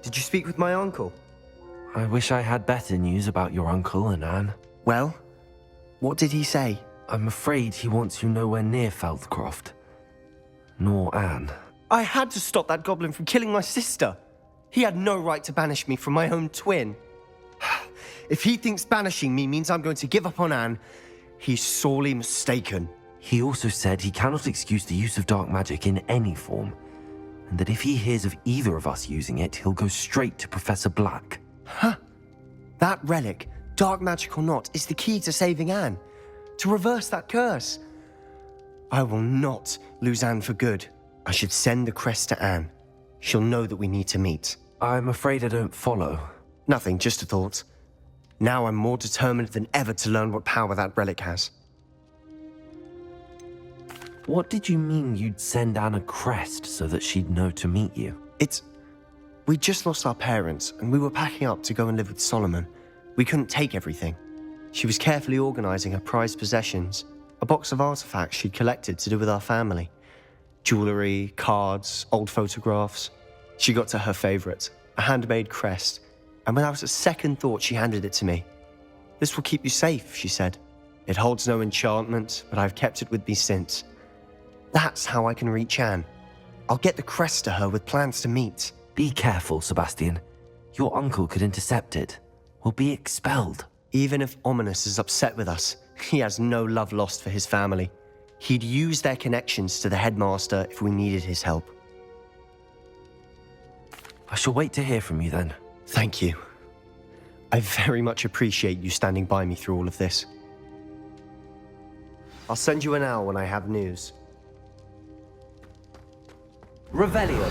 Did you speak with my uncle? I wish I had better news about your uncle and Anne. Well, what did he say? I'm afraid he wants you nowhere near Feldcroft. Nor Anne. I had to stop that goblin from killing my sister. He had no right to banish me from my own twin. If he thinks banishing me means I'm going to give up on Anne, he's sorely mistaken. He also said he cannot excuse the use of dark magic in any form, and that if he hears of either of us using it, he'll go straight to Professor Black. Huh? That relic, dark magic or not, is the key to saving Anne. To reverse that curse. I will not lose Anne for good. I should send the crest to Anne. She'll know that we need to meet. I'm afraid I don't follow. Nothing, just a thought. Now I'm more determined than ever to learn what power that relic has. What did you mean you'd send Anne a crest so that she'd know to meet you? We just lost our parents, and we were packing up to go and live with Solomon. We couldn't take everything. She was carefully organizing her prized possessions, a box of artifacts she'd collected to do with our family. Jewelry, cards, old photographs. She got to her favorite, a handmade crest, and without a second thought she handed it to me. This will keep you safe, she said. It holds no enchantment, but I've kept it with me since. That's how I can reach Anne. I'll get the crest to her with plans to meet. Be careful, Sebastian. Your uncle could intercept it. We'll be expelled. Even if Ominous is upset with us, he has no love lost for his family. He'd use their connections to the headmaster if we needed his help. I shall wait to hear from you then. Thank you. I very much appreciate you standing by me through all of this. I'll send you an owl when I have news. Revelio.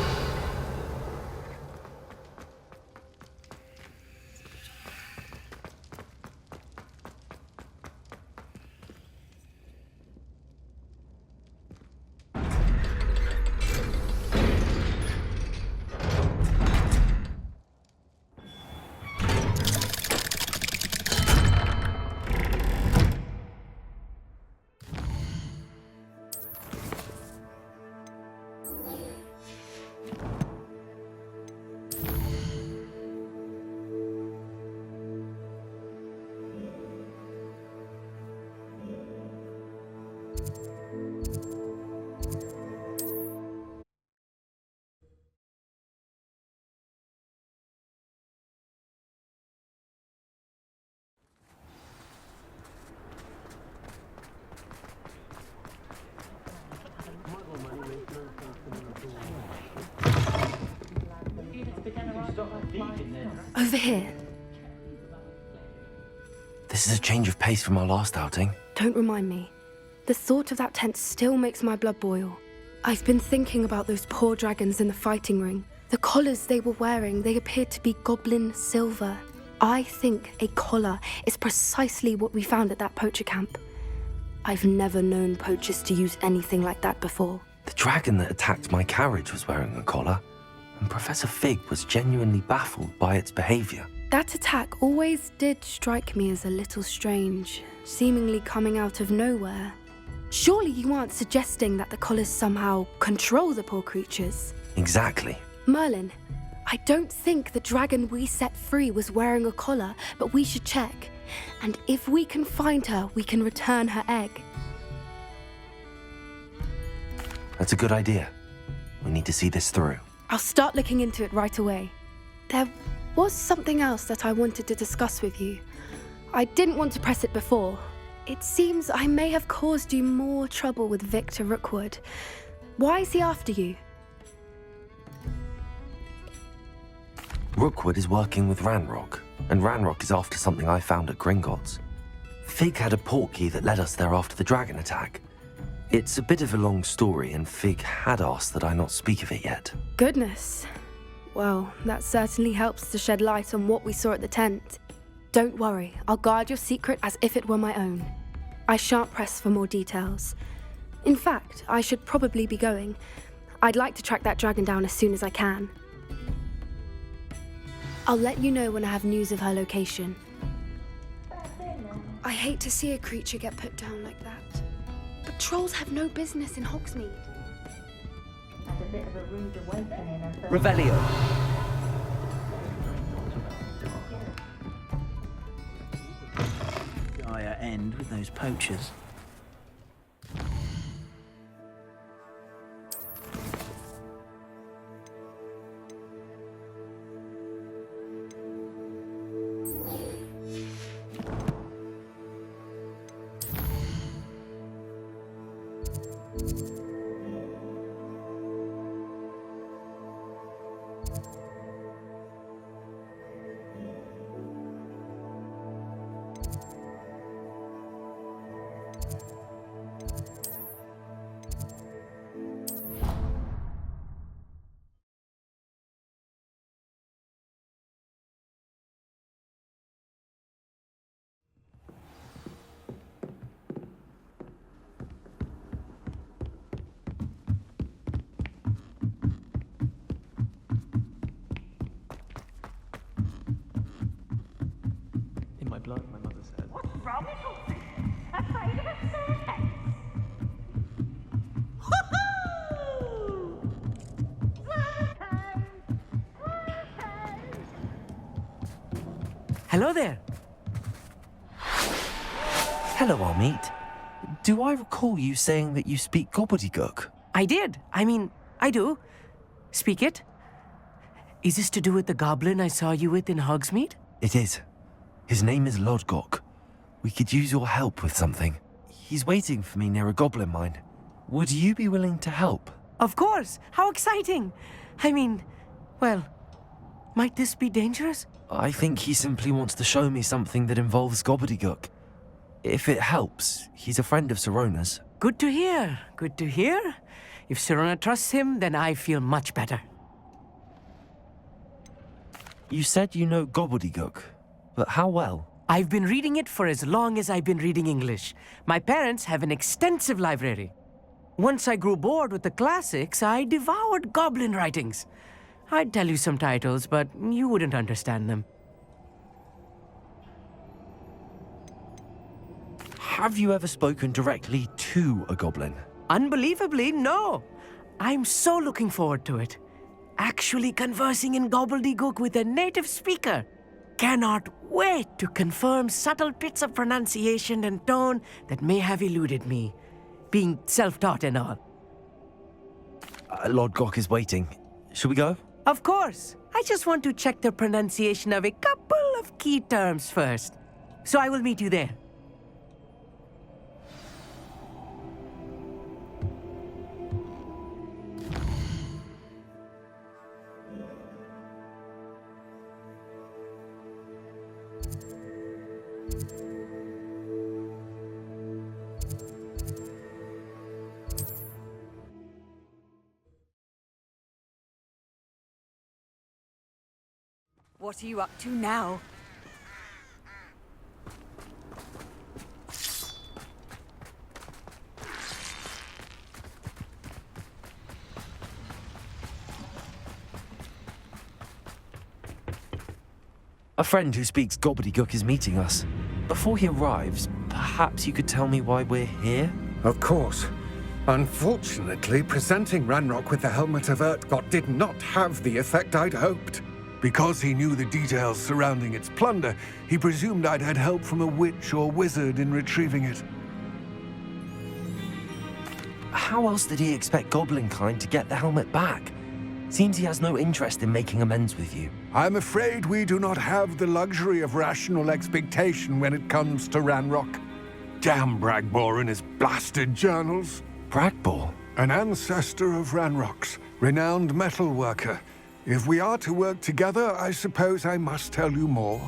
Over here. This is a change of pace from our last outing. Don't remind me. The thought of that tent still makes my blood boil. I've been thinking about those poor dragons in the fighting ring. The collars they were wearing, they appeared to be goblin silver. I think a collar is precisely what we found at that poacher camp. I've never known poachers to use anything like that before. The dragon that attacked my carriage was wearing a collar, and Professor Fig was genuinely baffled by its behavior. That attack always did strike me as a little strange, seemingly coming out of nowhere. Surely you aren't suggesting that the collars somehow control the poor creatures? Exactly. Merlin, I don't think the dragon we set free was wearing a collar, but we should check. And if we can find her, we can return her egg. That's a good idea. We need to see this through. I'll start looking into it right away. There was something else that I wanted to discuss with you. I didn't want to press it before. It seems I may have caused you more trouble with Victor Rookwood. Why is he after you? Rookwood is working with Ranrock, and Ranrock is after something I found at Gringotts. Fig had a portkey that led us there after the dragon attack. It's a bit of a long story, and Fig had asked that I not speak of it yet. Goodness. Well, that certainly helps to shed light on what we saw at the tent. Don't worry, I'll guard your secret as if it were my own. I shan't press for more details. In fact, I should probably be going. I'd like to track that dragon down as soon as I can. I'll let you know when I have news of her location. I hate to see a creature get put down like that. But trolls have no business in Hogsmeade. Revelio. higher end with those poachers. blood, my mother said. What's wrong with you? Afraid of a staircase? Hello there. Hello, Armeet. Do I recall you saying that you speak gobbledygook? I did. I do. Speak it. Is this to do with the goblin I saw you with in Hogsmeade? It is. His name is Lodgok. We could use your help with something. He's waiting for me near a goblin mine. Would you be willing to help? Of course. How exciting. Well, might this be dangerous? I think he simply wants to show me something that involves gobbledygook. If it helps, he's a friend of Sirona's. Good to hear. Good to hear. If Sirona trusts him, then I feel much better. You said you know gobbledygook, but how well? I've been reading it for as long as I've been reading English. My parents have an extensive library. Once I grew bored with the classics, I devoured goblin writings. I'd tell you some titles, but you wouldn't understand them. Have you ever spoken directly to a goblin? Unbelievably, no. I'm so looking forward to it. Actually conversing in gobbledygook with a native speaker. Cannot wait to confirm subtle bits of pronunciation and tone that may have eluded me, being self-taught and all. Lodgok is waiting. Shall we go? Of course. I just want to check the pronunciation of a couple of key terms first. So I will meet you there. What are you up to now? A friend who speaks gobbledygook is meeting us. Before he arrives, perhaps you could tell me why we're here? Of course. Unfortunately, presenting Ranrock with the Helmet of Urtkot did not have the effect I'd hoped. Because he knew the details surrounding its plunder, he presumed I'd had help from a witch or wizard in retrieving it. How else did he expect Goblinkind to get the helmet back? Seems he has no interest in making amends with you. I'm afraid we do not have the luxury of rational expectation when it comes to Ranrock. Damn Bragbor and his blasted journals. Bragbor? An ancestor of Ranrock's, renowned metal worker. If we are to work together, I suppose I must tell you more.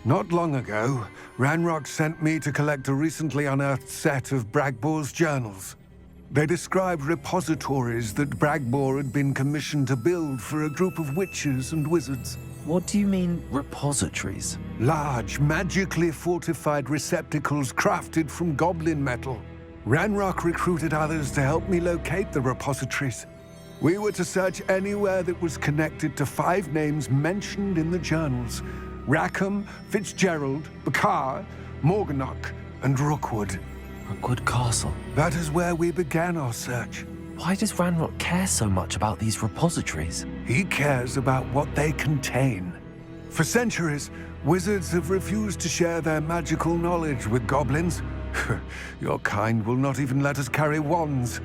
Not long ago, Ranrock sent me to collect a recently unearthed set of Bragbor's journals. They described repositories that Bragbor had been commissioned to build for a group of witches and wizards. What do you mean, repositories? Large, magically fortified receptacles crafted from goblin metal. Ranrock recruited others to help me locate the repositories. We were to search anywhere that was connected to 5 names mentioned in the journals. Rackham, Fitzgerald, Bakar, Morganach, and Rookwood. Rookwood Castle. That is where we began our search. Why does Ranrock care so much about these repositories? He cares about what they contain. For centuries, Wizards have refused to share their magical knowledge with goblins. Your kind will not even let us carry wands.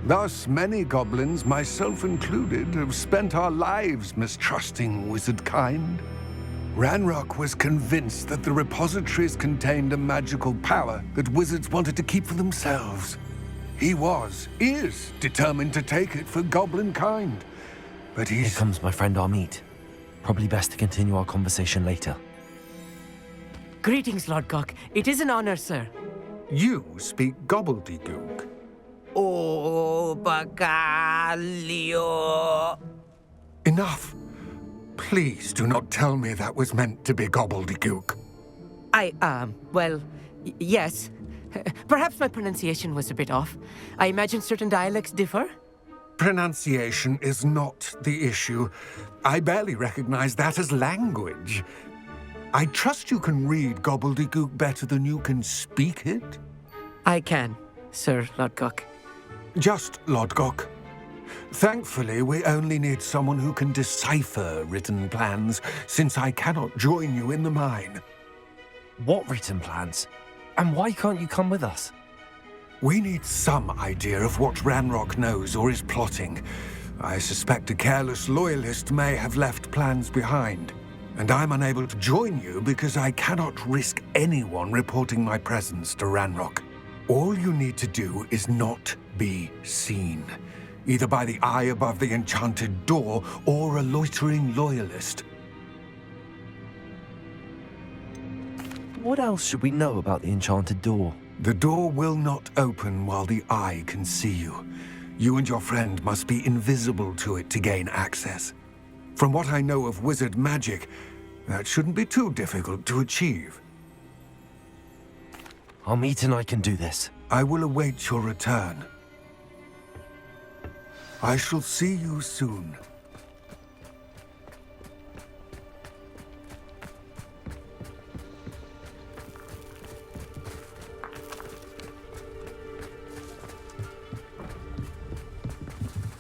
Thus, many goblins, myself included, have spent our lives mistrusting wizard kind. Ranrock was convinced that the repositories contained a magical power that wizards wanted to keep for themselves. He is determined to take it for goblin kind. But Here comes my friend Armid. Probably best to continue our conversation later. Greetings, Lord Gok. It is an honor, sir. You speak gobbledygook. Oh, Bagalio. Enough. Please do not tell me that was meant to be gobbledygook. Yes. Perhaps my pronunciation was a bit off. I imagine certain dialects differ. Pronunciation is not the issue. I barely recognize that as language. I trust you can read gobbledygook better than you can speak it? I can, Sir Lord Gok. Just Lord Gok. Thankfully, we only need someone who can decipher written plans, since I cannot join you in the mine. What written plans? And why can't you come with us? We need some idea of what Ranrock knows or is plotting. I suspect a careless loyalist may have left plans behind. And I'm unable to join you because I cannot risk anyone reporting my presence to Ranrock. All you need to do is not be seen, either by the eye above the enchanted door or a loitering loyalist. What else should we know about the enchanted door? The door will not open while the eye can see you. You and your friend must be invisible to it to gain access. From what I know of wizard magic, that shouldn't be too difficult to achieve. Armid and I can do this. I will await your return. I shall see you soon.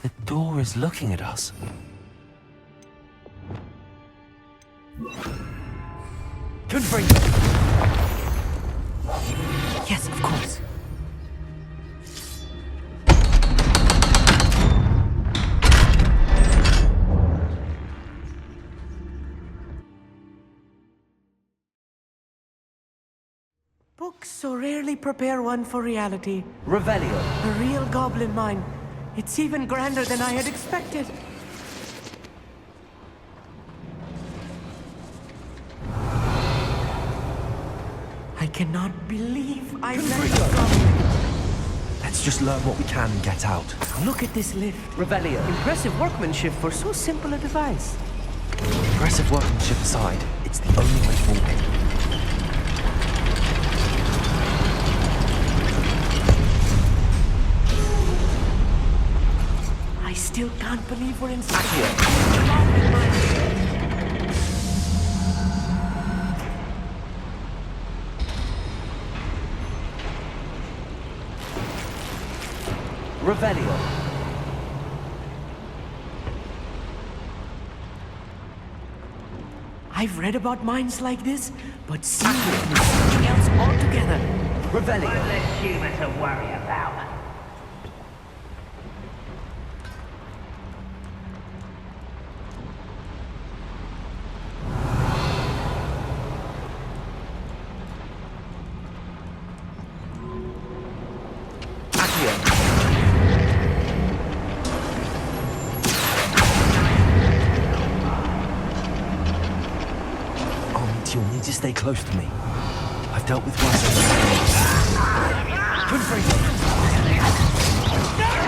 The door is looking at us. Confirm. Yes, of course. Books so rarely prepare one for reality. Revelio. A real goblin mine. It's even grander than I had expected. I cannot believe I met Let's just learn what we can and get out. Look at this lift. Revelio. Impressive workmanship for so simple a device. Aggressive workmanship aside, it's the only way forward. I still can't believe we're inside. Revelio. I've read about mines like this, but seeing it is something else altogether. Revelio. Less human to worry about. You'll need to stay close to me. I've dealt with worse.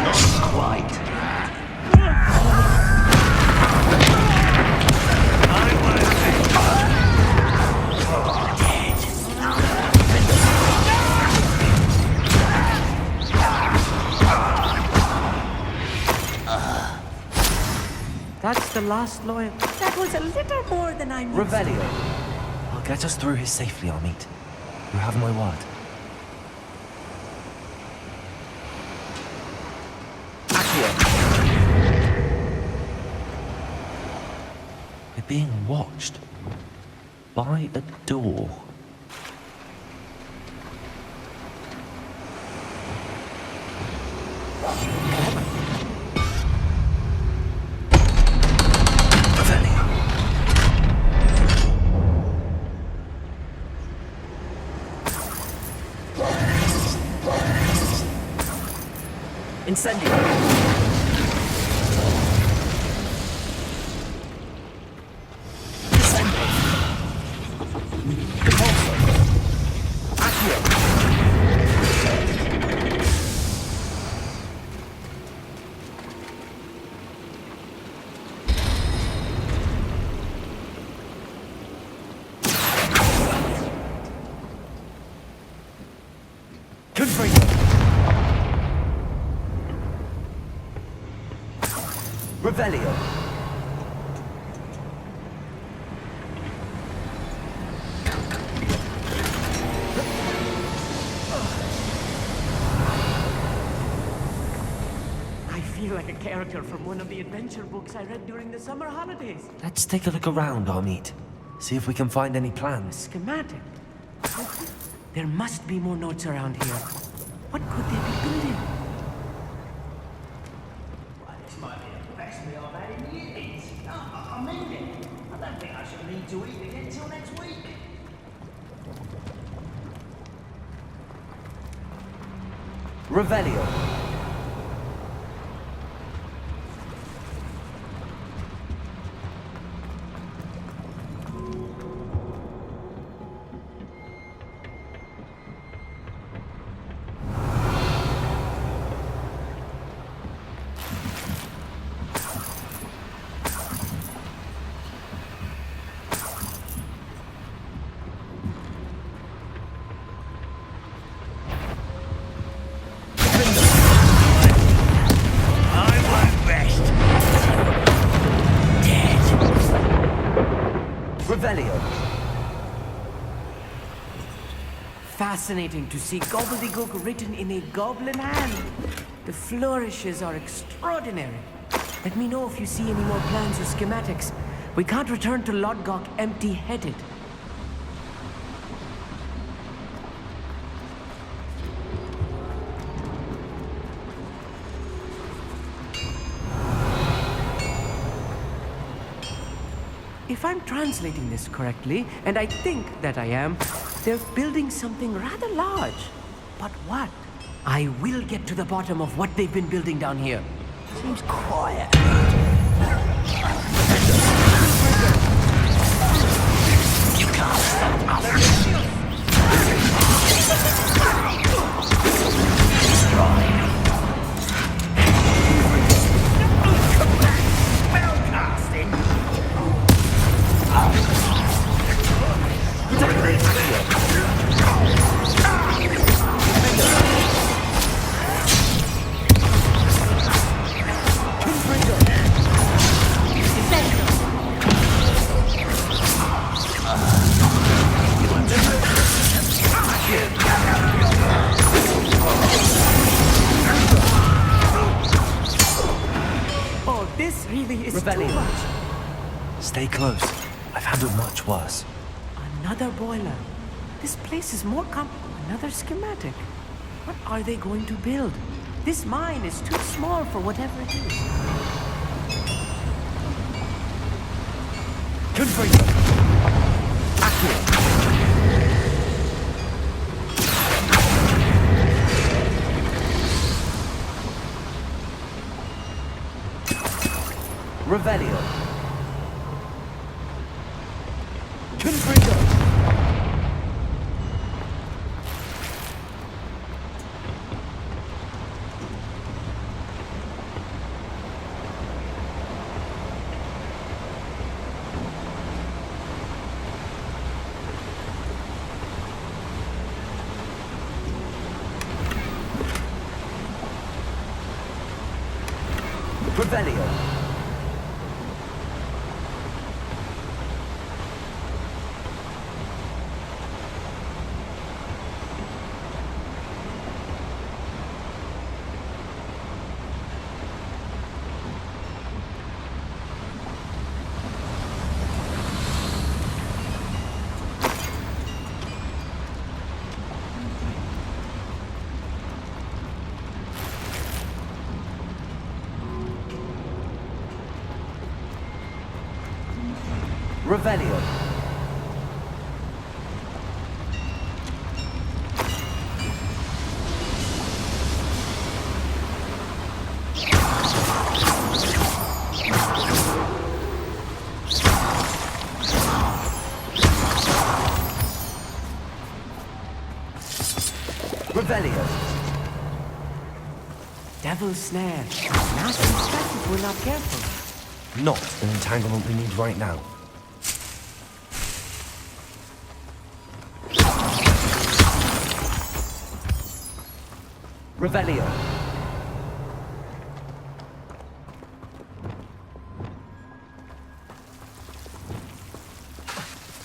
Not quite. That's the last loyal. That was a little more than I'm used to. Revelio. I'll get us through here safely, Armid. You have my word. We're being watched. by a door. Incendio. Incendio. Repulsor. Accio. Confringo. Revelio. I feel like a character from one of the adventure books I read during the summer holidays. Let's take a look around, Armid. See if we can find any plans. Schematic. There must be more notes around here. What could they be building? This might be the best meal I've had in years. I mean it. I don't think I shall need to eat again till next week. Revelio. Revelio. Fascinating to see gobbledygook written in a goblin hand. The flourishes are extraordinary. Let me know if you see any more plans or schematics. We can't return to Lodgok empty-headed. If I'm translating this correctly, and I think that I am, they're building something rather large. But what? I will get to the bottom of what they've been building down here. Seems quiet. You can't stop us. Destroy. Oh, this really is too much. Stay close. I've handled much worse. Another boiler. This place is more Another schematic. What are they going to build? This mine is too small for whatever it is. Confringo. Accio. Revelio. Confringo. Revelio. Revelio. Revelio. Devil's snare. Nasty stuff if we're not careful. Not the entanglement we need right now. Revelio.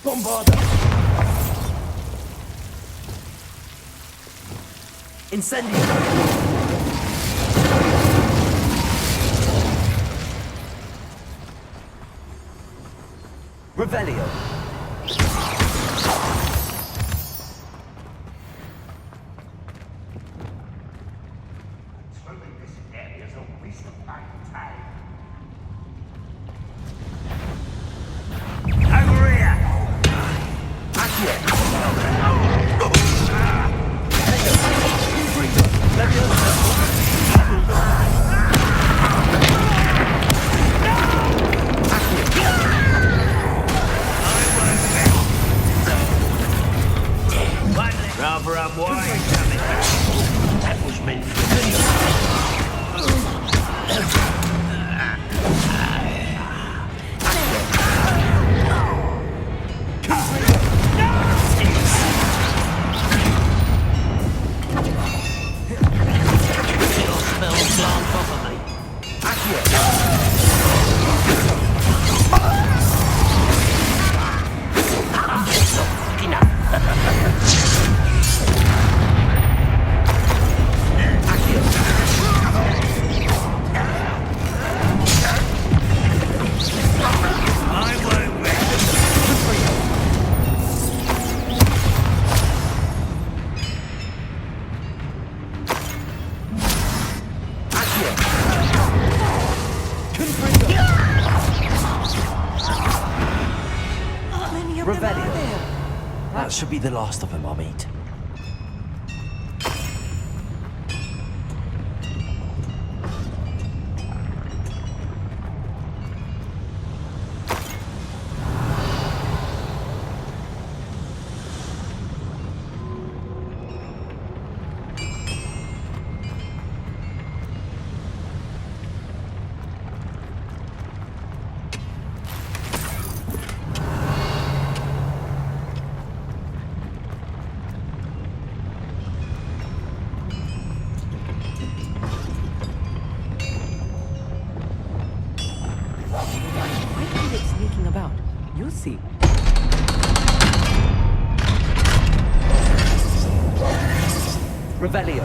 Bombarda. Incendio. Revelio. Rather unwise, damn it. That was meant for me. That should be the last of them I'll meet. Revelio.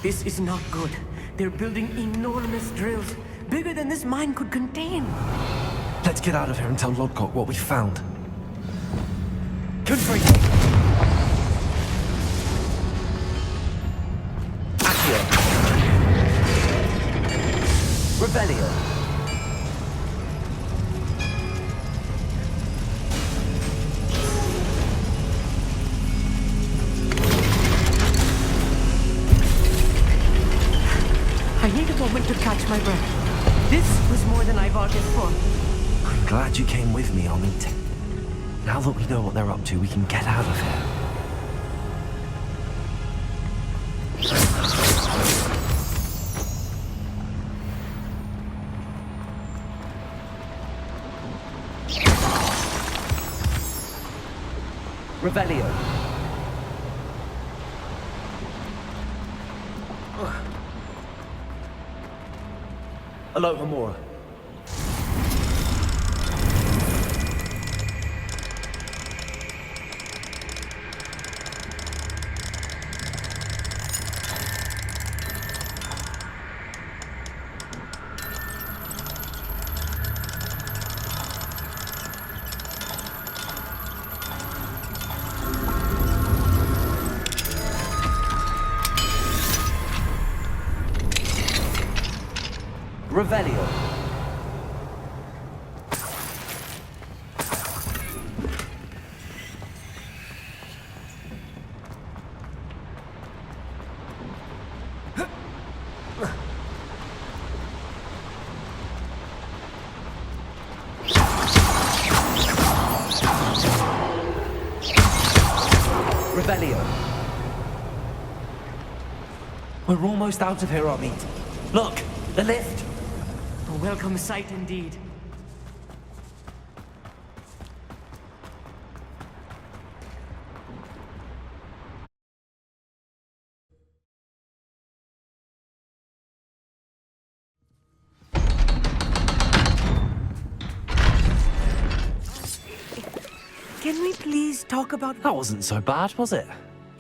This is not good. They're building enormous drills, bigger than this mine could contain. Let's get out of here and tell Lodcock what we found. Confront. Accio. Revelio. I need a moment to catch my breath. This was more than I bargained for. I'm glad you came with me, Omid. Now that we know what they're up to, we can get out of here. Revelio. Hello, Amora. Revelio. We're almost out of here, Armin. Look, the lift. A welcome sight indeed. Can we please talk about... That wasn't so bad, was it?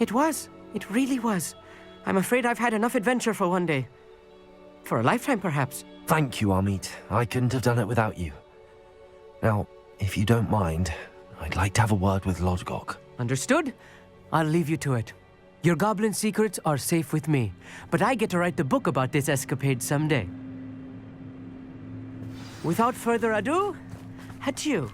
It was. It really was. I'm afraid I've had enough adventure for one day. For a lifetime, perhaps. Thank you, Armid. I couldn't have done it without you. Now, if you don't mind, I'd like to have a word with Lodgok. Understood? I'll leave you to it. Your goblin secrets are safe with me, but I get to write the book about this escapade someday. Without further ado, adieu.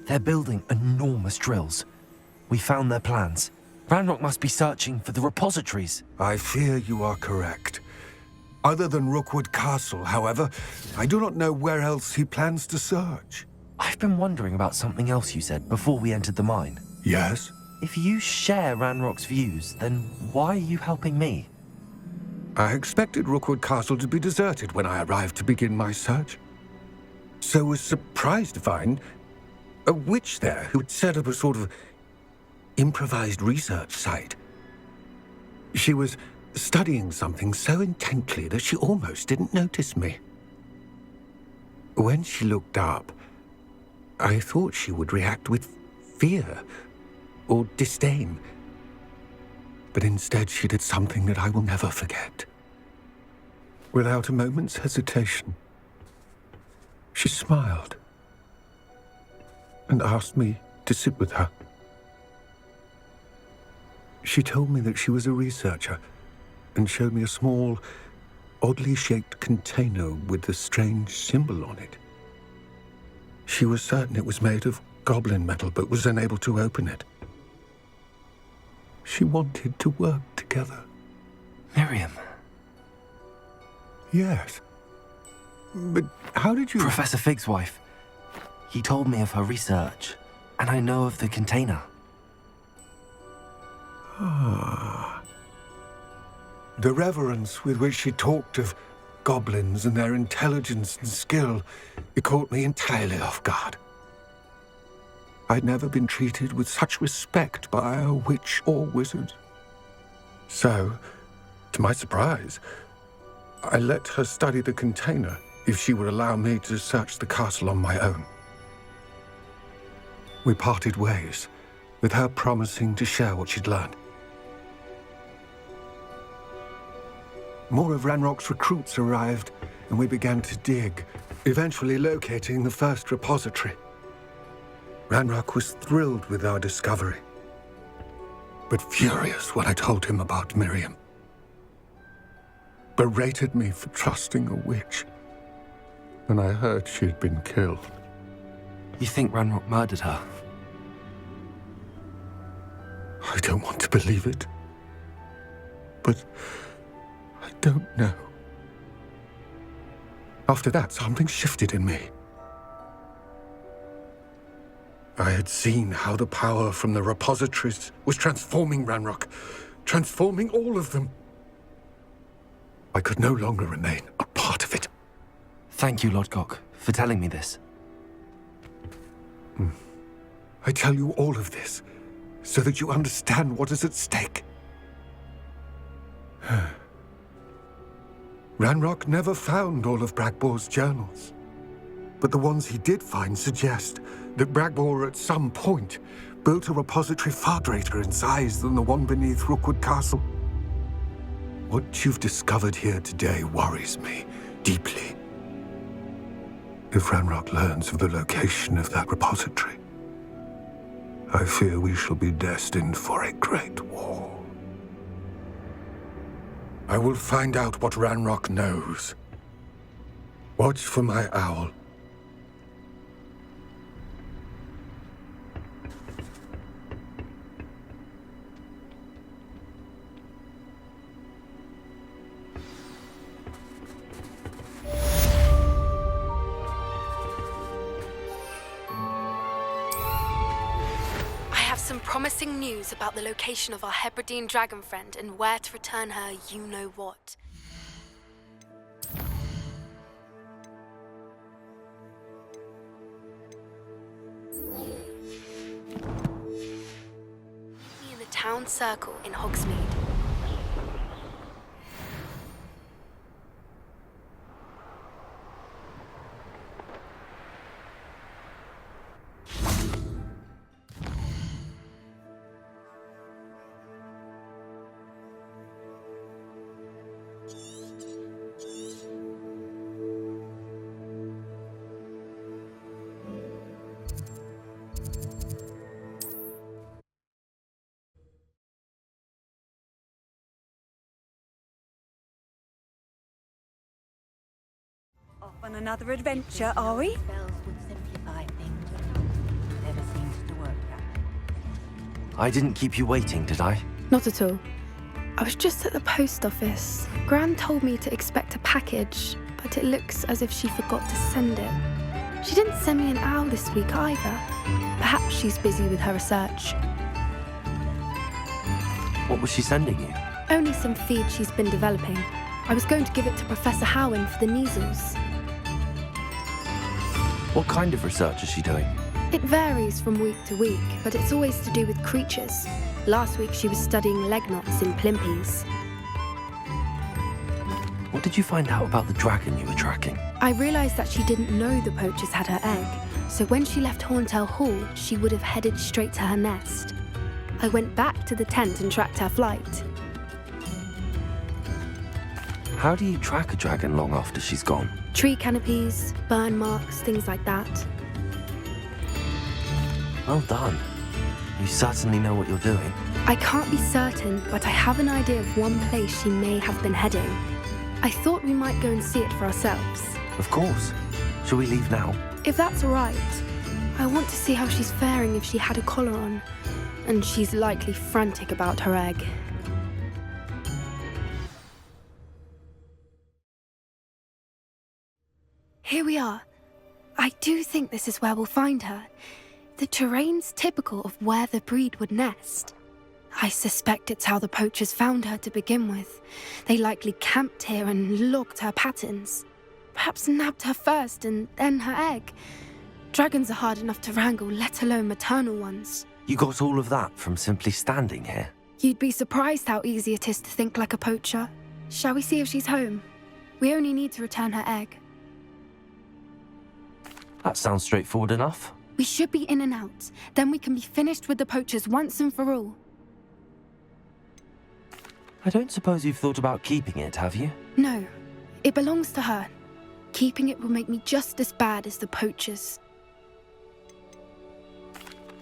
They're building enormous drills. We found their plans. Ranrock must be searching for the repositories. I fear you are correct. Other than Rookwood Castle, however, I do not know where else he plans to search. I've been wondering about something else you said before we entered the mine. Yes? If you share Ranrock's views, then why are you helping me? I expected Rookwood Castle to be deserted when I arrived to begin my search. So was surprised to find a witch there who had set up a sort of improvised research site. She was studying something so intently that she almost didn't notice me. When she looked up, I thought she would react with fear or disdain. But instead she did something that I will never forget. Without a moment's hesitation, she smiled and asked me to sit with her. She told me that she was a researcher and showed me a small, oddly shaped container with a strange symbol on it. She was certain it was made of goblin metal, but was unable to open it. She wanted to work together. Miriam. Yes. But how did you... Professor Fig's wife. He told me of her research, and I know of the container. Ah. The reverence with which she talked of goblins and their intelligence and skill, it caught me entirely off guard. I'd never been treated with such respect by a witch or wizard. So, to my surprise, I let her study the container if she would allow me to search the castle on my own. We parted ways, with her promising to share what she'd learned. More of Ranrock's recruits arrived, and we began to dig, eventually locating the first repository. Ranrock was thrilled with our discovery, but furious when I told him about Miriam. Berated me for trusting a witch, and I heard she had been killed. You think Ranrock murdered her? I don't want to believe it, but I don't know. After that, something shifted in me. I had seen how the power from the repositories was transforming Ranrock, transforming all of them. I could no longer remain a part of it. Thank you, Lodgok, for telling me this. I tell you all of this so that you understand what is at stake. Ranrock never found all of Bragbor's journals, but the ones he did find suggest that Bragbor at some point built a repository far greater in size than the one beneath Rookwood Castle. What you've discovered here today worries me deeply. If Ranrock learns of the location of that repository, I fear we shall be destined for a great war. I will find out what Ranrock knows. Watch for my owl. Some promising news about the location of our Hebridean dragon friend and where to return her you-know-what. In the town circle in Hogsmeade. Off on another adventure, are we? Spells would simplify things. Never seems to work that way. I didn't keep you waiting, did I? Not at all. I was just at the post office. Gran told me to expect a package, but it looks as if she forgot to send it. She didn't send me an owl this week either. Perhaps she's busy with her research. What was she sending you? Only some feed she's been developing. I was going to give it to Professor Howin for the measles. What kind of research is she doing? It varies from week to week, but it's always to do with creatures. Last week she was studying leg knots in plimpies. What did you find out about the dragon you were tracking? I realised that she didn't know the poachers had her egg, so when she left Horntail Hall, she would have headed straight to her nest. I went back to the tent and tracked her flight. How do you track a dragon long after she's gone? Tree canopies, burn marks, things like that. Well done. You certainly know what you're doing. I can't be certain, but I have an idea of one place she may have been heading. I thought we might go and see it for ourselves. Of course. Shall we leave now? If that's all right. I want to see how she's faring if she had a collar on. And she's likely frantic about her egg. Here we are. I do think this is where we'll find her. The terrain's typical of where the breed would nest. I suspect it's how the poachers found her to begin with. They likely camped here and logged her patterns. Perhaps nabbed her first and then her egg. Dragons are hard enough to wrangle, let alone maternal ones. You got all of that from simply standing here? You'd be surprised how easy it is to think like a poacher. Shall we see if she's home? We only need to return her egg. That sounds straightforward enough. We should be in and out. Then we can be finished with the poachers once and for all. I don't suppose you've thought about keeping it, have you? No. It belongs to her. Keeping it will make me just as bad as the poachers.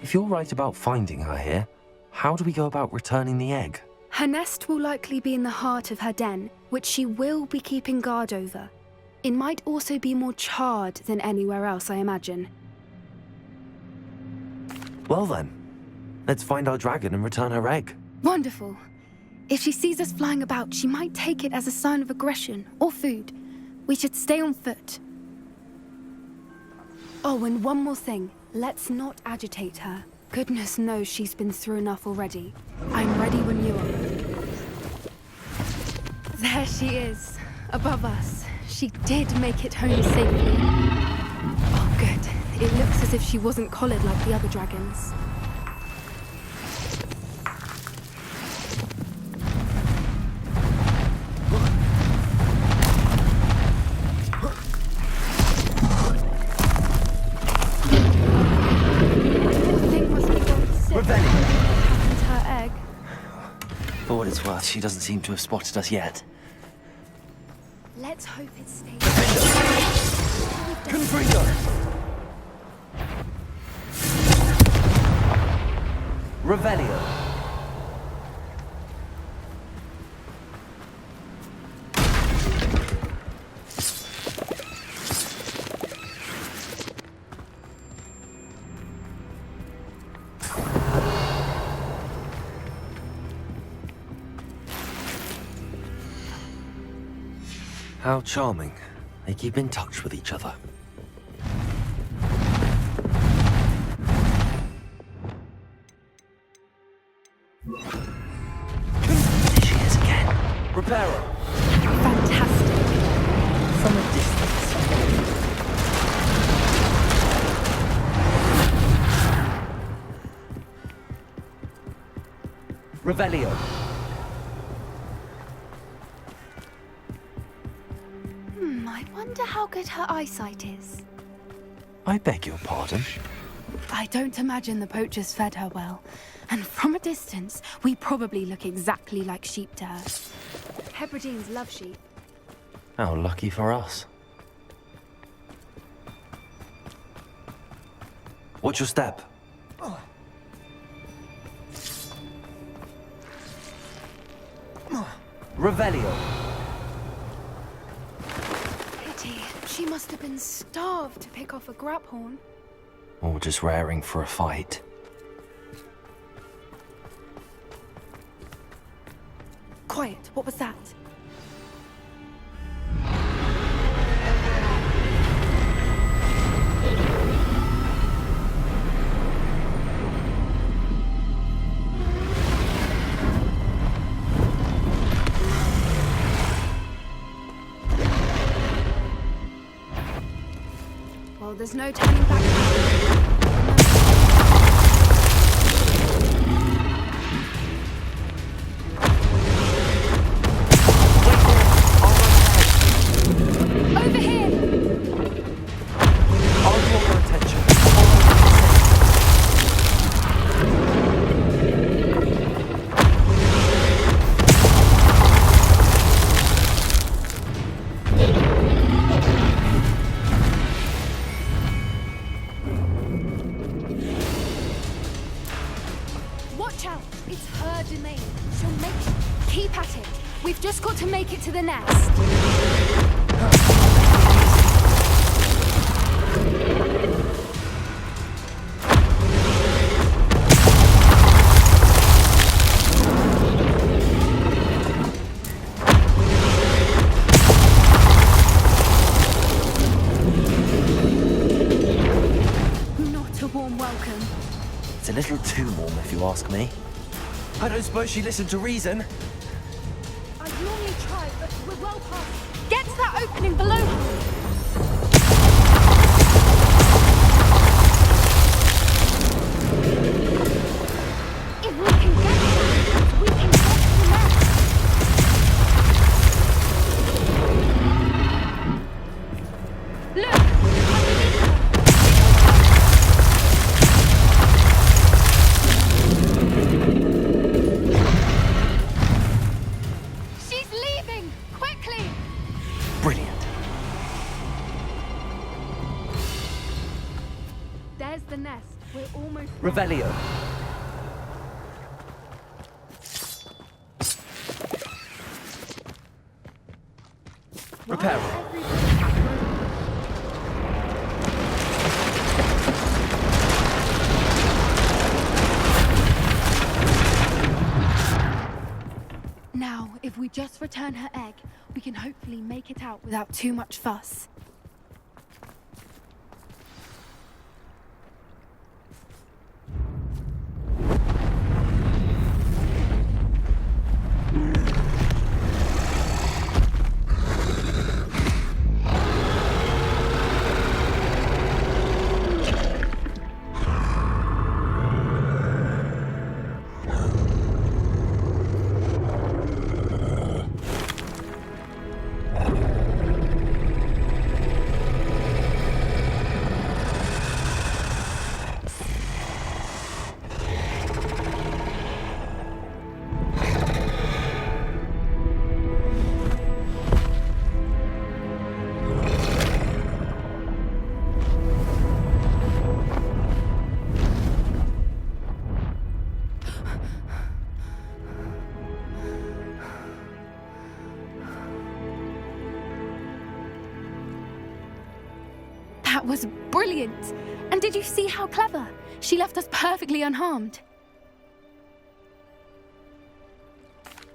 If you're right about finding her here, how do we go about returning the egg? Her nest will likely be in the heart of her den, which she will be keeping guard over. It might also be more charred than anywhere else, I imagine. Well then, let's find our dragon and return her egg. Wonderful. If she sees us flying about, she might take it as a sign of aggression or food. We should stay on foot. Oh, and one more thing. Let's not agitate her. Goodness knows she's been through enough already. I'm ready when you are. There she is, above us. She did make it home safely. Oh, good. It looks as if she wasn't collared like the other dragons. For what it's worth, she doesn't seem to have spotted us yet. Let's hope it stays. Confringo! Revelio. How charming. They keep in touch with each other. There she is again. Reparo. Fantastic. From a distance. Revelio. I wonder how good her eyesight is. I beg your pardon? I don't imagine the poachers fed her well. And from a distance, we probably look exactly like sheep to her. Hebrideans love sheep. How lucky for us. Watch your step. Revelio. Pity. She must have been starved to pick off a graphorn. Or just raring for a fight. Quiet. What was that? Well, there's no turning back now. Over here! I'll draw her attention. Watch out! It's her domain. She'll make it. Keep at it. We've just got to make it to the nest. Not a warm welcome. It's a little too warm, if you ask me. I don't suppose she listened to reason. I normally try, but we're well past. Get to that opening below her. If we can get there, we can get to the nest. Look! Underneath her. She's leaving! Quickly! Brilliant. There's the nest. We're almost there. Revelio. Reparo. Now, if we just return her egg, we can hopefully make it out without too much fuss. That was brilliant. And did you see how clever? She left us perfectly unharmed.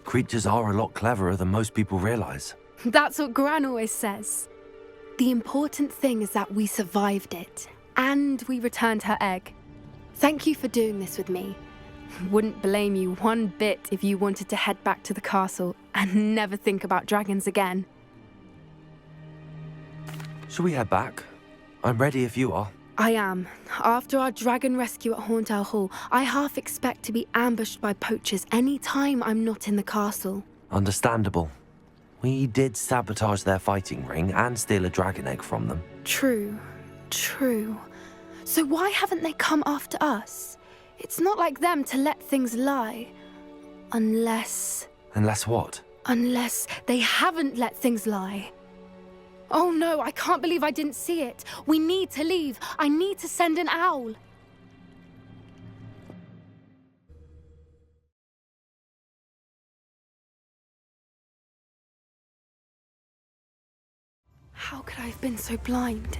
Creatures are a lot cleverer than most people realize. That's what Gran always says. The important thing is that we survived it, and we returned her egg. Thank you for doing this with me. Wouldn't blame you one bit if you wanted to head back to the castle and never think about dragons again. Shall we head back? I'm ready if you are. I am. After our dragon rescue at Hauntel Hall, I half expect to be ambushed by poachers any time I'm not in the castle. Understandable. We did sabotage their fighting ring and steal a dragon egg from them. True. So why haven't they come after us? It's not like them to let things lie. Unless what? Unless they haven't let things lie. Oh no, I can't believe I didn't see it. We need to leave. I need to send an owl. How could I have been so blind?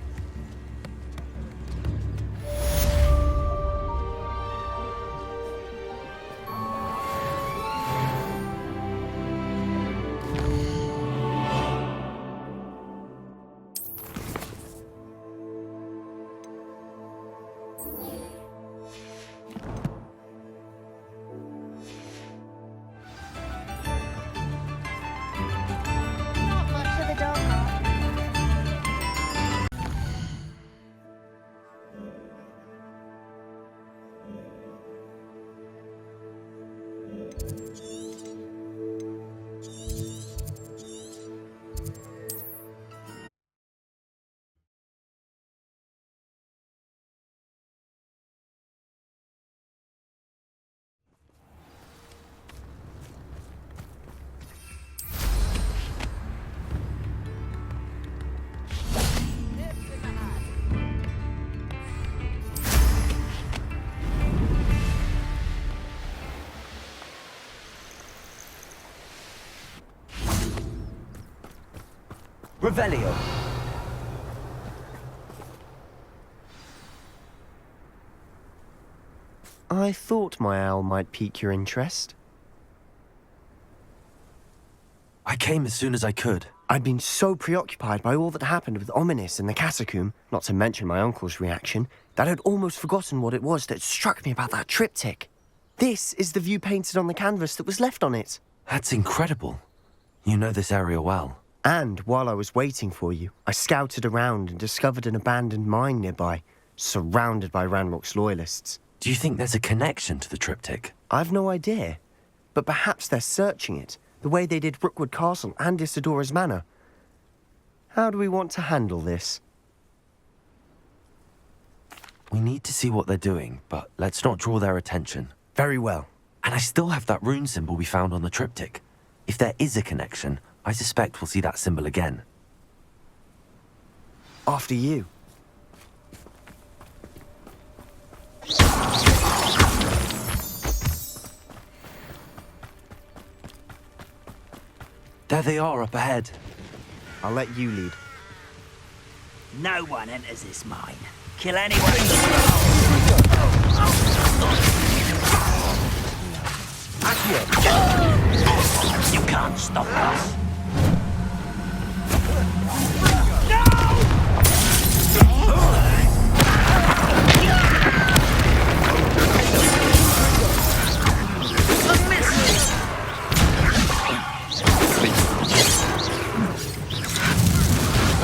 Revelio. I thought my owl might pique your interest. I came as soon as I could. I'd been so preoccupied by all that happened with Ominous in the catacomb, not to mention my uncle's reaction, that I'd almost forgotten what it was that struck me about that triptych. This is the view painted on the canvas that was left on it. That's incredible. You know this area well. And while I was waiting for you, I scouted around and discovered an abandoned mine nearby, surrounded by Ranrock's loyalists. Do you think there's a connection to the triptych? I've no idea, but perhaps they're searching it, the way they did Rookwood Castle and Isidora's Manor. How do we want to handle this? We need to see what they're doing, but let's not draw their attention. Very well. And I still have that rune symbol we found on the triptych. If there is a connection, I suspect we'll see that symbol again. After you. There they are up ahead. I'll let you lead. No one enters this mine. Kill anyone. You can't stop us.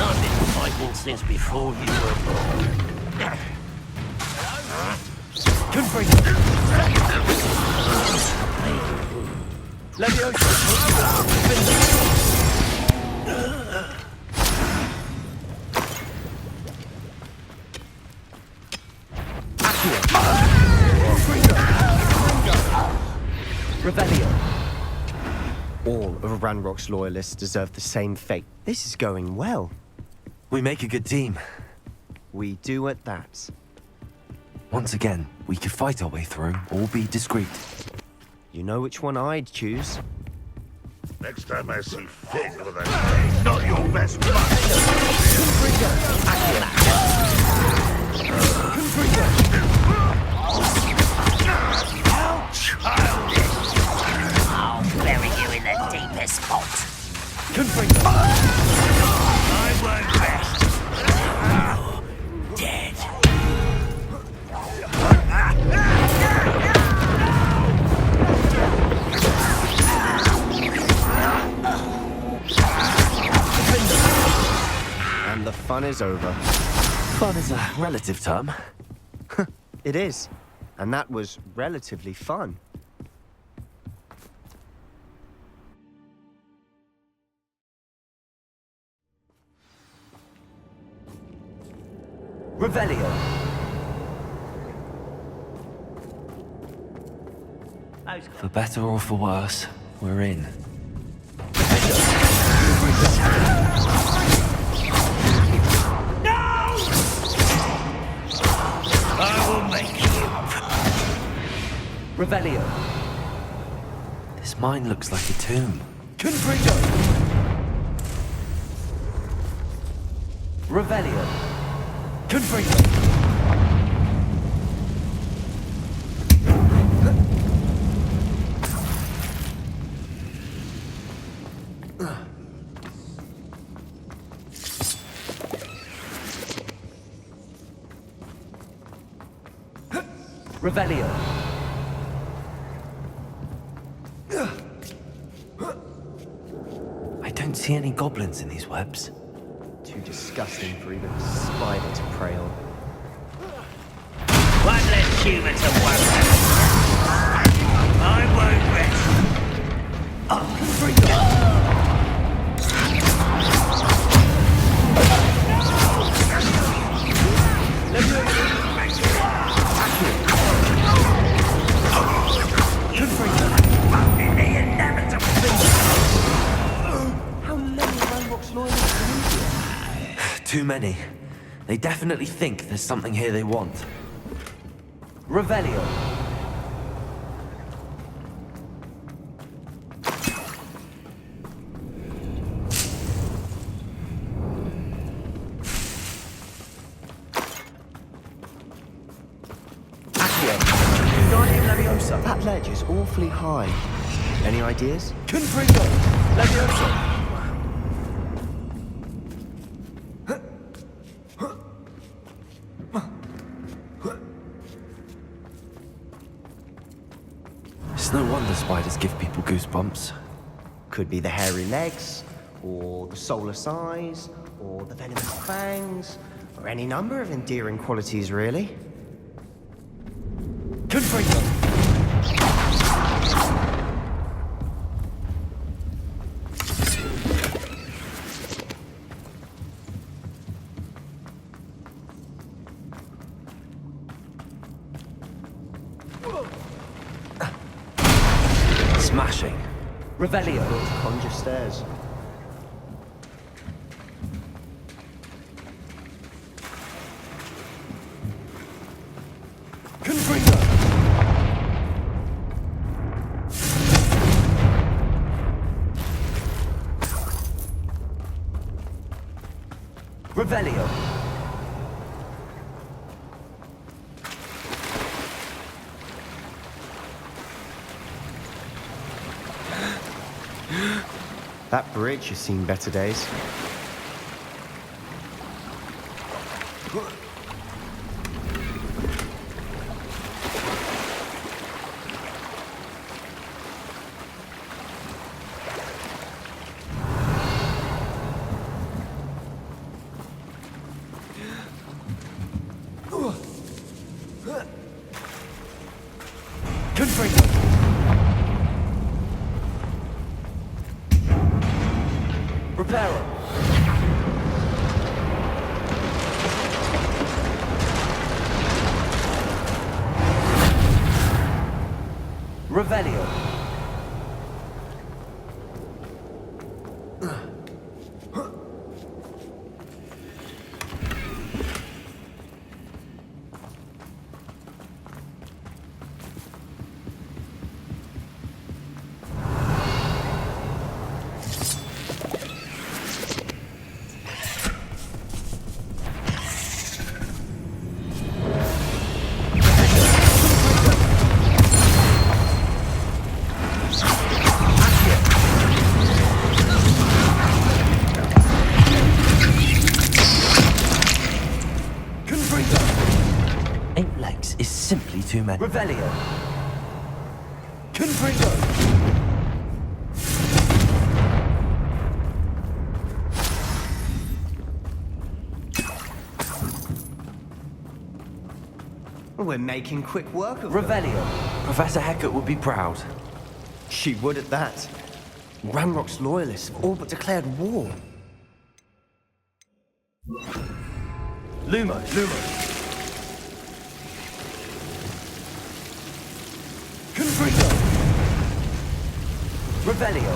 I've been fighting since before you were born. All of Ranrock's loyalists deserve the same fate. This is going well. We make a good team. We do at that. Once again, we could fight our way through or be discreet. You know which one I'd choose. Next time I see Fig with a name, not your best buddy. How childish! I'll bury you in the deepest spot. I won't rest. Dead. And the fun is over. Fun is a relative term. It is. And that was relatively fun. Revelio. For better or for worse, we're in. I will make you. Revelio. This mine looks like a tomb. Confringo. Revelio. Confringo. Revelio. I don't see any goblins in these webs. Too disgusting for even a spider to prey on. One less human to worry. I won't rest. How many Ranrock's loyalists are in here? Too many. They definitely think there's something here they want. Revelio. That ledge is awfully high. Any ideas? Confringo. Levioso. It's no wonder spiders give people goosebumps. Could be the hairy legs, or the soulless eyes, or the venomous fangs, or any number of endearing qualities, really. Confringo. Smashing. Revelio. Conjure stairs. Confringo. Revelio. That bridge has seen better days. Confringo. Reparo. Revelio. too many. Revelio. Confringo. We're making quick work of Revelio. Professor Hecat would be proud. She would at that. Ranrock's loyalists have all but declared war. Lumo. Confringo. Revelio.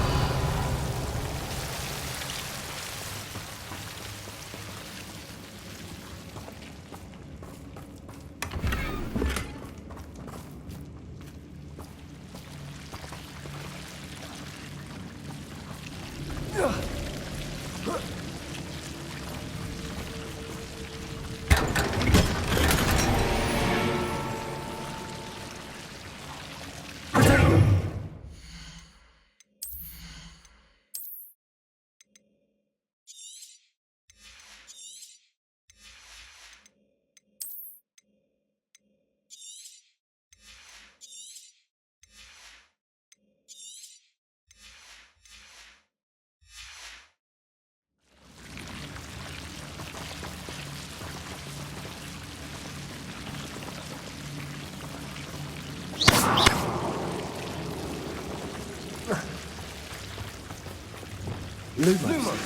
Lumos.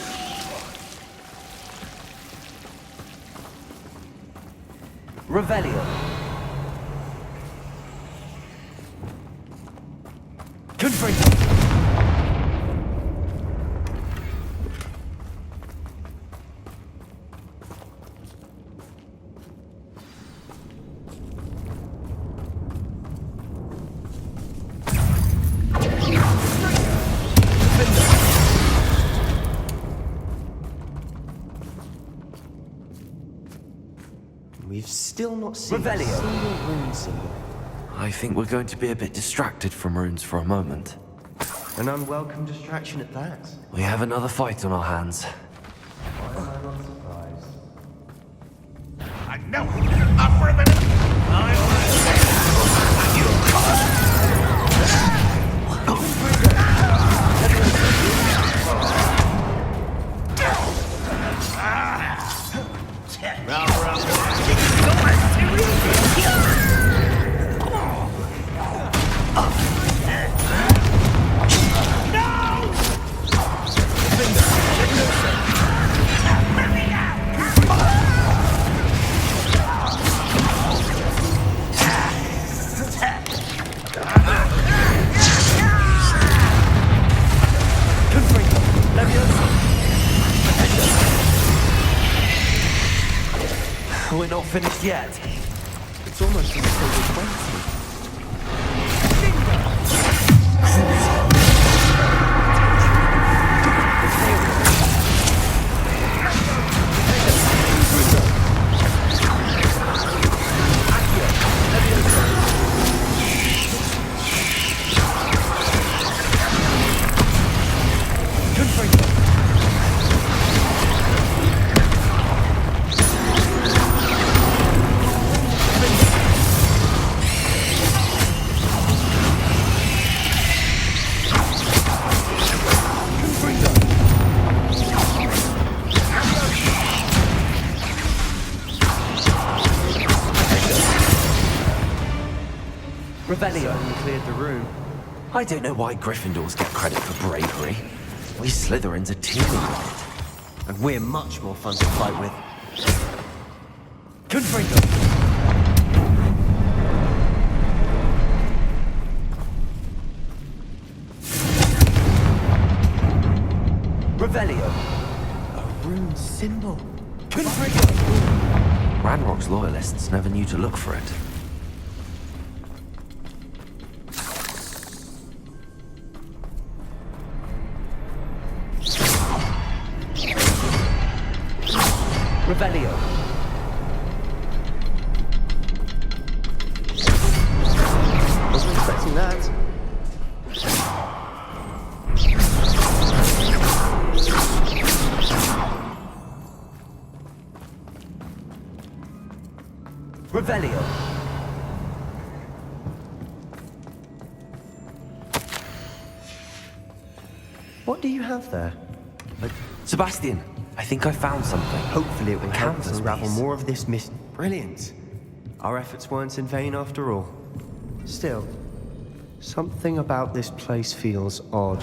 Revelio. Confringo. We've still not seen a Revelio. single rune symbol. I think we're going to be a bit distracted from runes for a moment. An unwelcome distraction at that. We have another fight on our hands. Why am I not surprised? I know. Up for a minute. We're not finished yet. It's almost as if they were waiting. Revelio. Cleared the room. I don't know why Gryffindors get credit for bravery. We Slytherins are teeming with it. And we're much more fun to fight with. Confringo. Revelio. A rune symbol. Confringo. Ranrock's loyalists never knew to look for it. Revelio. Wasn't expecting that. Revelio. What do you have there? Sebastian, I think I found something. Hopefully it will help us canvas unravel piece. more of this Brilliant. Our efforts weren't in vain after all. Still, something about this place feels odd.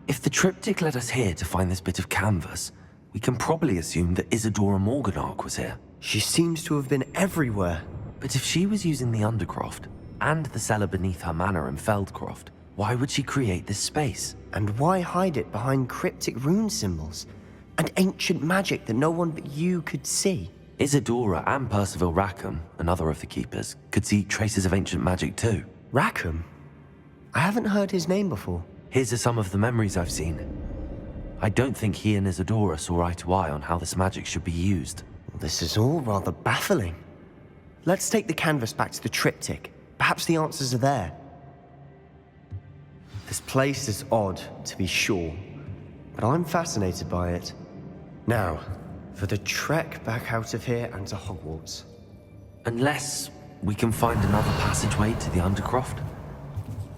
If the triptych led us here to find this bit of canvas, we can probably assume that Isadora Morganach was here. She seems to have been everywhere. But if she was using the Undercroft, and the cellar beneath her manor in Feldcroft, why would she create this space? And why hide it behind cryptic rune symbols? And ancient magic that no one but you could see? Isadora and Percival Rackham, another of the keepers, could see traces of ancient magic too. Rackham? I haven't heard his name before. Here's some of the memories I've seen. I don't think he and Isadora saw eye to eye on how this magic should be used. This is all rather baffling. Let's take the canvas back to the triptych. Perhaps the answers are there. This place is odd, to be sure, but I'm fascinated by it. Now, for the trek back out of here and to Hogwarts. Unless we can find another passageway to the Undercroft.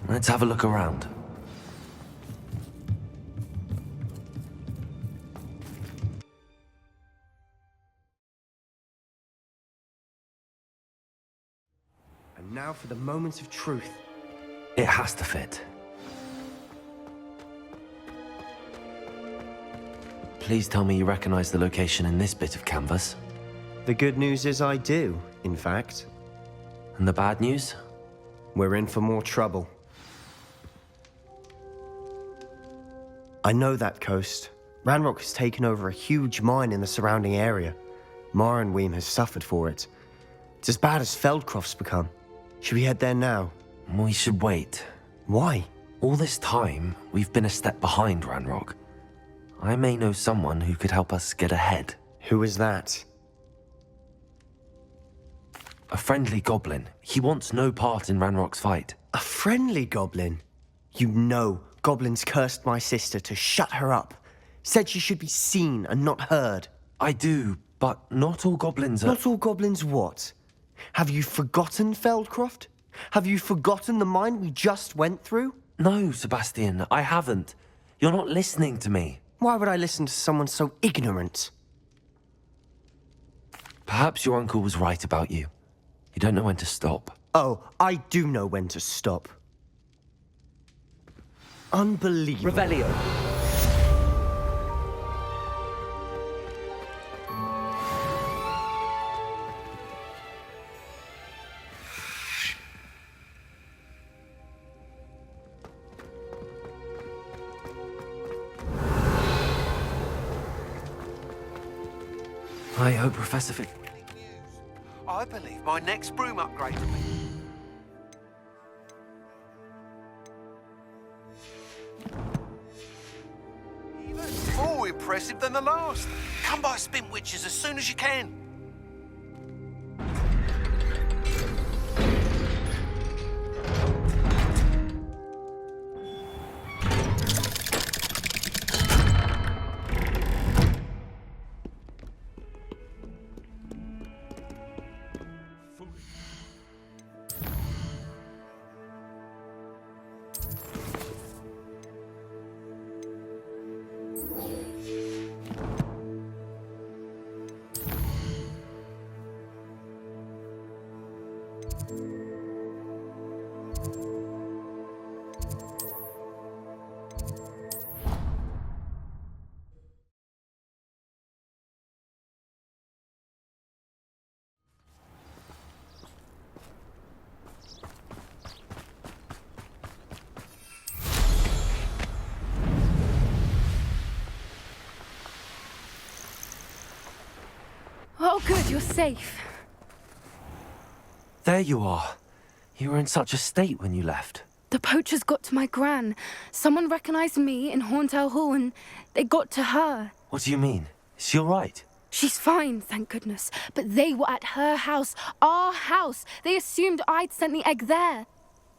Let's have a look around. And now for the moment of truth. It has to fit. Please tell me you recognize the location in this bit of canvas. The good news is I do, in fact. And the bad news? We're in for more trouble. I know that coast. Ranrock has taken over a huge mine in the surrounding area. Marenweem has suffered for it. It's as bad as Feldcroft's become. Should we head there now? We should wait. Why? All this time, we've been a step behind Ranrock. I may know someone who could help us get ahead. Who is that? A friendly goblin. He wants no part in Ranrock's fight. A friendly goblin? You know, goblins cursed my sister to shut her up. Said she should be seen and not heard. I do, but not all goblins are... Not all goblins what? Have you forgotten Feldcroft? Have you forgotten the mine we just went through? No, Sebastian, I haven't. You're not listening to me. Why would I listen to someone so ignorant? Perhaps your uncle was right about you. You don't know when to stop. Oh, I do know when to stop. Unbelievable. Revelio. I hope Professor Fick... I believe my next broom upgrade will be even more impressive than the last. Come by Spin Witches as soon as you can. Oh, good, you're safe. There you are. You were in such a state when you left. The poachers got to my gran. Someone recognized me in Horntail Hall and they got to her. What do you mean? Is she all right? She's fine, thank goodness. But they were at her house, our house. They assumed I'd sent the egg there.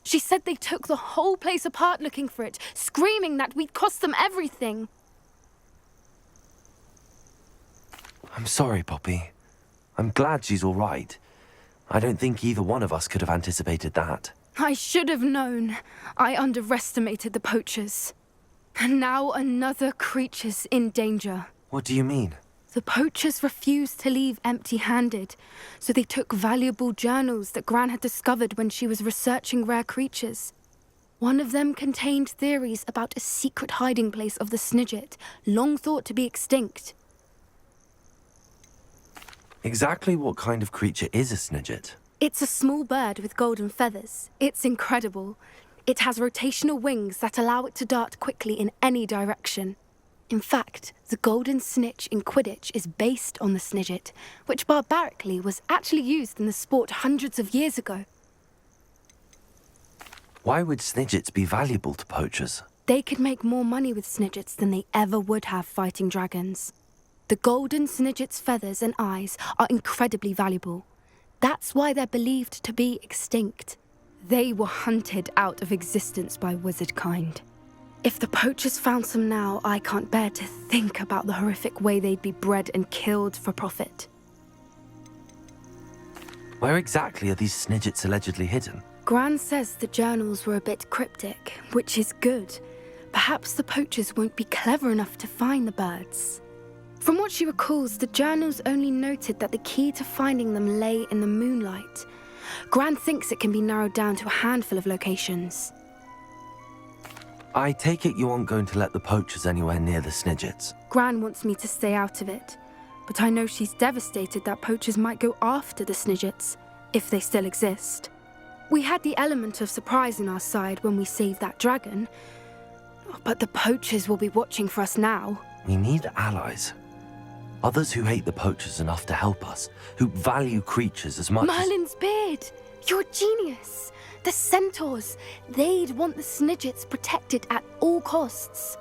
She said they took the whole place apart looking for it, screaming that we'd cost them everything. I'm sorry, Poppy. I'm glad she's all right. I don't think either one of us could have anticipated that. I should have known. I underestimated the poachers. And now another creature's in danger. What do you mean? The poachers refused to leave empty-handed, so they took valuable journals that Gran had discovered when she was researching rare creatures. One of them contained theories about a secret hiding place of the Snidget, long thought to be extinct. Exactly what kind of creature is a Snidget? It's a small bird with golden feathers. It's incredible. It has rotational wings that allow it to dart quickly in any direction. In fact, the golden snitch in Quidditch is based on the Snidget, which barbarically was actually used in the sport hundreds of years ago. Why would Snidgets be valuable to poachers? They could make more money with Snidgets than they ever would have fighting dragons. The golden Snidget's feathers and eyes are incredibly valuable. That's why they're believed to be extinct. They were hunted out of existence by wizard kind. If the poachers found some now, I can't bear to think about the horrific way they'd be bred and killed for profit. Where exactly are these Snidgets allegedly hidden? Gran says the journals were a bit cryptic, which is good. Perhaps the poachers won't be clever enough to find the birds. From what she recalls, the journals only noted that the key to finding them lay in the moonlight. Gran thinks it can be narrowed down to a handful of locations. I take it you aren't going to let the poachers anywhere near the Snidgets. Gran wants me to stay out of it, but I know she's devastated that poachers might go after the Snidgets, if they still exist. We had the element of surprise on our side when we saved that dragon, but the poachers will be watching for us now. We need allies. Others who hate the poachers enough to help us, who value creatures as much Merlin's beard! You're a genius! The centaurs! They'd want the Snidgets protected at all costs.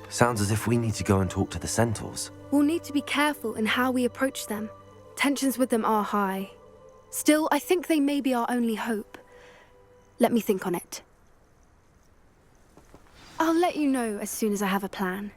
Sounds as if we need to go and talk to the centaurs. We'll need to be careful in how we approach them. Tensions with them are high. Still, I think they may be our only hope. Let me think on it. I'll let you know as soon as I have a plan.